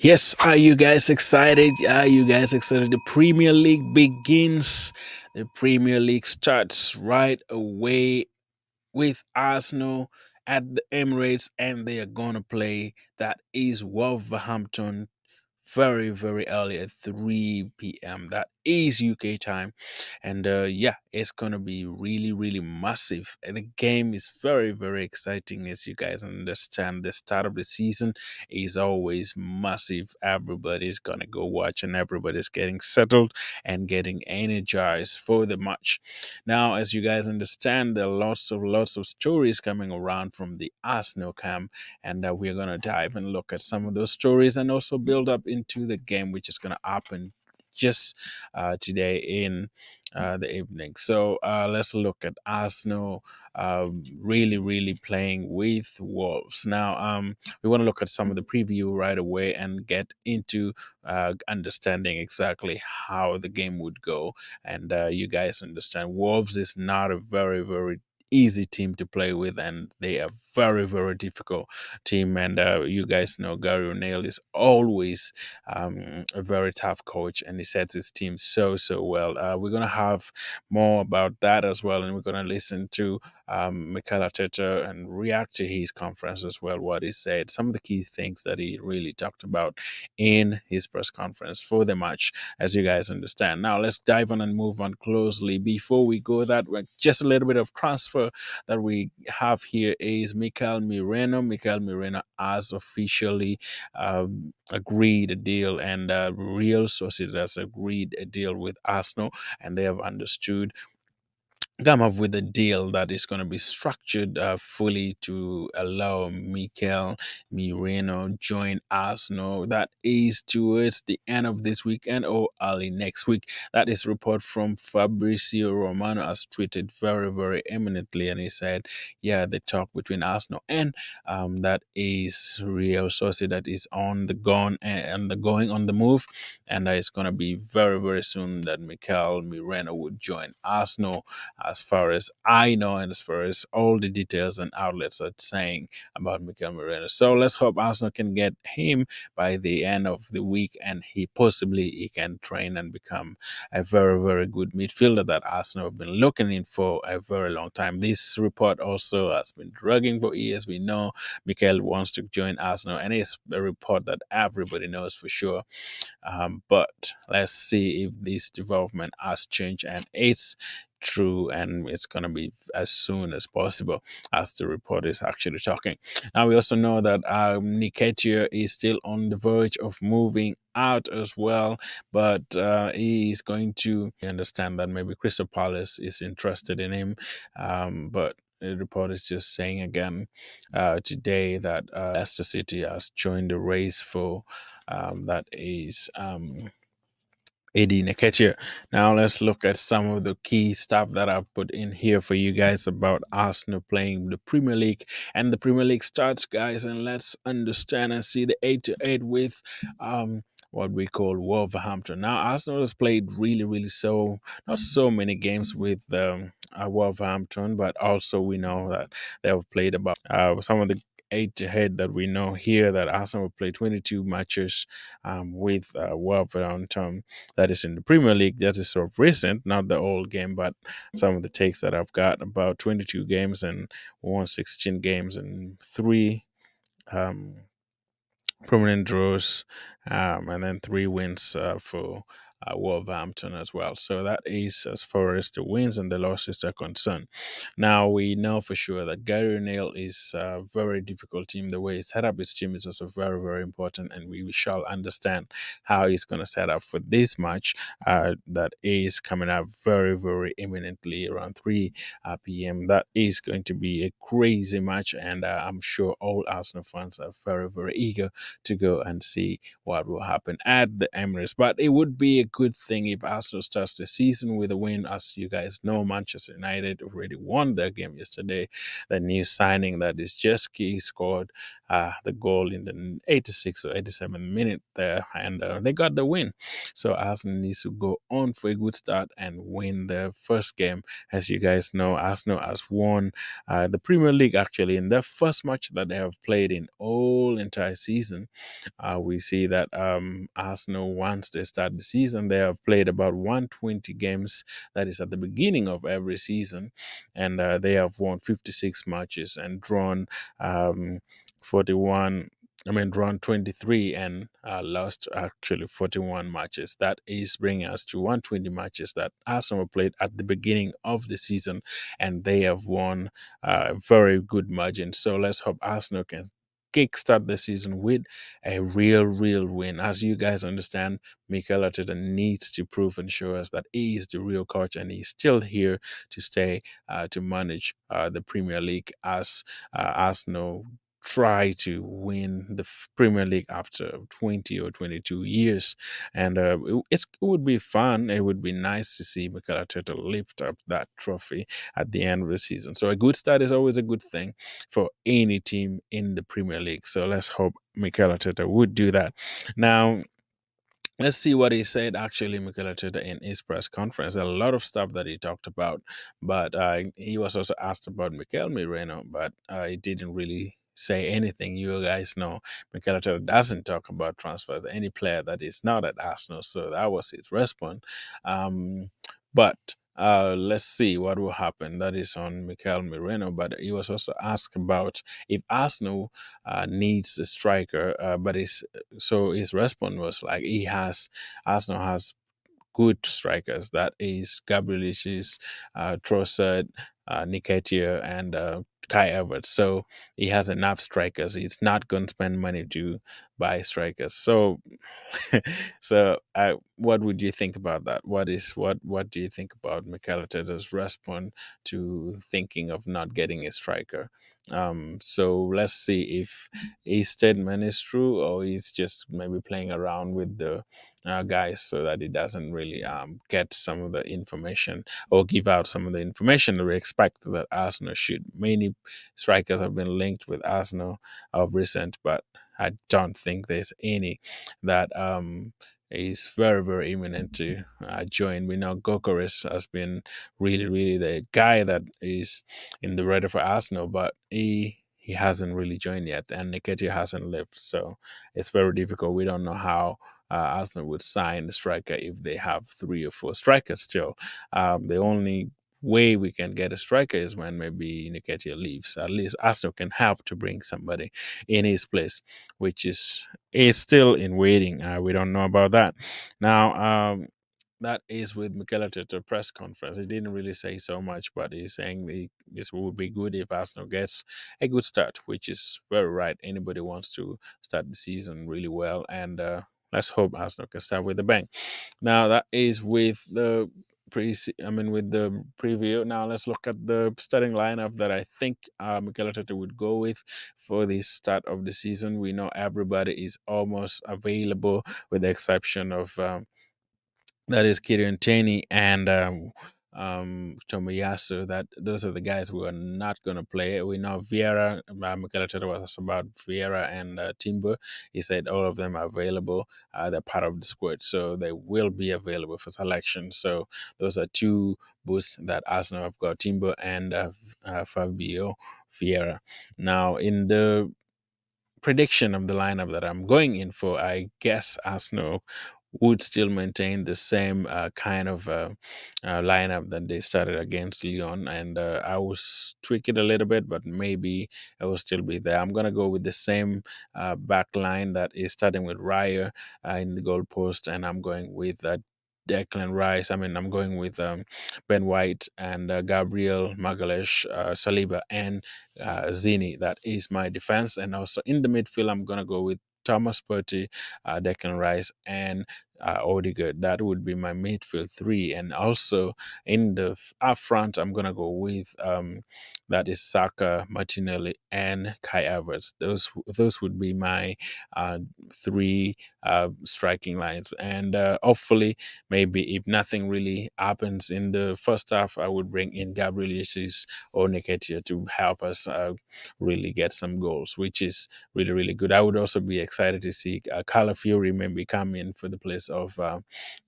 Yes, are you guys excited? Are you guys excited? The Premier League begins. The Premier League starts right away with Arsenal at the Emirates, and they are going to play. That is Wolverhampton very, very early at 3 p.m. That is UK time. And yeah, it's going to be really, really massive. And the game is very, very exciting. As you guys understand, the start of the season is always massive. Everybody's going to go watch and everybody's getting settled and getting energized for the match. Now, as you guys understand, there are lots of stories coming around from the Arsenal camp, and we're going to dive and look at some of those stories and also build up into the game, which is going to happen just today in the evening. So let's look at Arsenal really, really playing with Wolves. Now, we want to look at some of the preview right away and get into understanding exactly how the game would go. And you guys understand, Wolves is not a very, very easy team to play with, and they are very, very difficult team. And you guys know Gary O'Neill is always a very tough coach, and he sets his team so well. We're gonna have more about that as well, and we're gonna listen to Mikel Arteta and react to his conference as well. What he said, some of the key things that he really talked about in his press conference for the match, as you guys understand. Now let's dive on and move on closely. Before we go that way, just a little bit of transfer that we have here is Mikel Merino. Mikel Merino has officially agreed a deal, and Real Sociedad has agreed a deal with Arsenal, and they have understood come up with a deal that is going to be structured fully to allow Mikel Merino join Arsenal. That is towards the end of this weekend or early next week. That is report from Fabrizio Romano, as tweeted very, very eminently, and he said, "Yeah, the talk between Arsenal and that is Real Sociedad that is on the gone and the going on the move, and it's going to be very, very soon that Mikel Merino would join Arsenal." As far as I know, and as far as all the details and outlets are saying about Mikel Merino. So let's hope Arsenal can get him by the end of the week, and he can train and become a very, very good midfielder that Arsenal have been looking in for a very long time. This report also has been dragging for years. We know Mikel wants to join Arsenal, and it's a report that everybody knows for sure. But let's see if this development has changed and it's true, and it's going to be as soon as possible, as the report is actually talking. Now, we also know that Nketiah is still on the verge of moving out as well, but he is going to understand that maybe Crystal Palace is interested in him, but the report is just saying again today that Leicester City has joined the race for that is AD Nketiah. Now let's look at some of the key stuff that I've put in here for you guys about Arsenal playing the Premier League. And the Premier League starts, guys, and let's understand and see the 8-8 with what we call Wolverhampton. Now Arsenal has played really, really not so many games with Wolverhampton, but also we know that they have played about some of the eight ahead that we know here that Arsenal will play 22 matches with Wolverhampton. That is in the Premier League. That is sort of recent, not the old game, but some of the takes that I've got about 22 games and won 16 games and three um, permanent draws, and then three wins for Wolverhampton as well. So that is as far as the wins and the losses are concerned. Now we know for sure that Gary O'Neill is a very difficult team. The way he set up his team is also very, very important, and we shall understand how he's going to set up for this match that is coming up very, very imminently around 3 p.m. That is going to be a crazy match, and I'm sure all Arsenal fans are very, very eager to go and see what will happen at the Emirates. But it would be a good thing if Arsenal starts the season with a win. As you guys know, Manchester United already won their game yesterday. The new signing that is Jeski scored the goal in the 86 or 87 minute there, and they got the win. So Arsenal needs to go on for a good start and win the first game. As you guys know, Arsenal has won the Premier League actually in their first match that they have played in all entire season. We see that Arsenal, once they start the season, they have played about 120 games. That is at the beginning of every season, and they have won 56 matches and drawn 41. I mean, drawn 23 and lost actually 41 matches. That is bringing us to 120 matches that Arsenal played at the beginning of the season, and they have won very good margin. So let's hope Arsenal can kickstart the season with a real win. As you guys understand, Mikel Arteta needs to prove and show us that he is the real coach and he's still here to stay to manage the Premier League as Arsenal try to win the Premier League after 20 or 22 years. And it would be fun. It would be nice to see Mikel Arteta lift up that trophy at the end of the season. So a good start is always a good thing for any team in the Premier League. So let's hope Mikel Arteta would do that. Now, let's see what he said actually, Mikel Arteta, in his press conference. A lot of stuff that he talked about, but he was also asked about Mikel Merino, but he didn't really say anything. You guys know Mikel Arteta doesn't talk about transfers, any player that is not at Arsenal, so that was his response. But let's see what will happen. That is on Mikel Merino, but he was also asked about if Arsenal needs a striker, but his response was like Arsenal has good strikers. That is Gabrielish, Trossard, Nketiah, and Kai Havertz. So he has enough strikers. He's not going to spend money to buy strikers. So, what would you think about that? What do you think about Mikel Arteta's response to thinking of not getting a striker? So let's see if his statement is true or he's just maybe playing around with the guys so that he doesn't really get some of the information or give out some of the information that we expect that Arsenal should. Many strikers have been linked with Arsenal of recent, but I don't think there's any that is very imminent to join. We know Gokaris has been really the guy that is in the radar for Arsenal, but he hasn't really joined yet, and Nketiah hasn't left, so it's very difficult. We don't know how Arsenal would sign a striker if they have three or four strikers still. The only way we can get a striker is when maybe Nketiah leaves. At least Arsenal can help to bring somebody in his place, which is still in waiting. We don't know about that. Now, that is with Mikel Arteta press conference. He didn't really say so much, but he's saying this would be good if Arsenal gets a good start, which is very right. Anybody wants to start the season really well, and let's hope Arsenal can start with a bang. Now that is with the with the preview. Now let's look at the starting lineup that I think Mikel Arteta would go with for the start of the season. We know everybody is almost available, with the exception of that is Kieran Tierney and Tomiyasu. That those are the guys who are not going to play. We know Vieira. Mikel Arteta was about Vieira and Timber. He said all of them are available. They're part of the squad, so they will be available for selection. So those are two boosts that Arsenal have got: Timber and Fabio Vieira. Now in the prediction of the lineup that I'm going in for, I guess Arsenal would still maintain the same kind of lineup that they started against Lyon, and I will tweak it a little bit, but maybe it will still be there. I'm gonna go with the same back line that is starting with Raya in the goal post, and I'm going with Declan Rice. I'm going with Ben White and Gabriel Magalhaes, Saliba, and Zini. That is my defense. And also in the midfield, I'm going to go with Thomas Partey, Declan Rice, and Odegaard. That would be my midfield three. And also in the up front, I'm gonna go with that is Saka, Martinelli, and Kai Havertz. Those would be my uh, three striking lines. And hopefully, maybe if nothing really happens in the first half, I would bring in Gabriel Jesus or Nketiah to help us really get some goals, which is really, really good. I would also be excited to see Calafiori maybe come in for the place of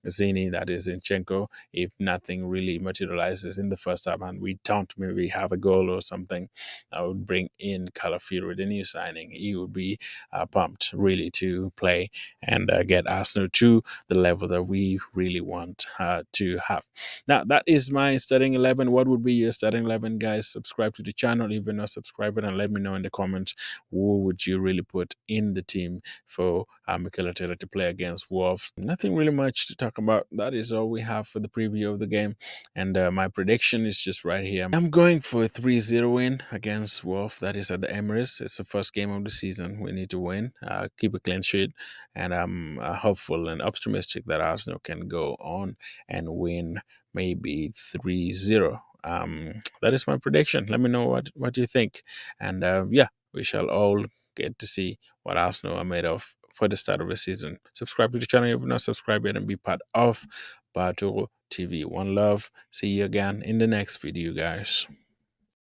Zini, that is Zinchenko, if nothing really materializes in the first half and we don't maybe have a goal or something. I would bring in Calafiori, the new signing. He would be pumped really to play and get Arsenal to the level that we really want to have. Now, that is my starting 11. What would be your starting 11, guys? Subscribe to the channel if you're not subscribed, and let me know in the comments who would you really put in the team for Mikel Arteta to play against Wolves. Nothing really much to talk about. That is all we have for the preview of the game. And my prediction is just right here. I'm going for a 3-0 win against Wolves. That is at the Emirates. It's the first game of the season. We need to win, keep a clean sheet. And I'm hopeful and optimistic that Arsenal can go on and win maybe 3-0. That is my prediction. Let me know what you think. And yeah, we shall all get to see what Arsenal are made of for the start of the season. Subscribe to the channel if you're not subscribed yet and be part of Battle TV. One love. See you again in the next video, guys.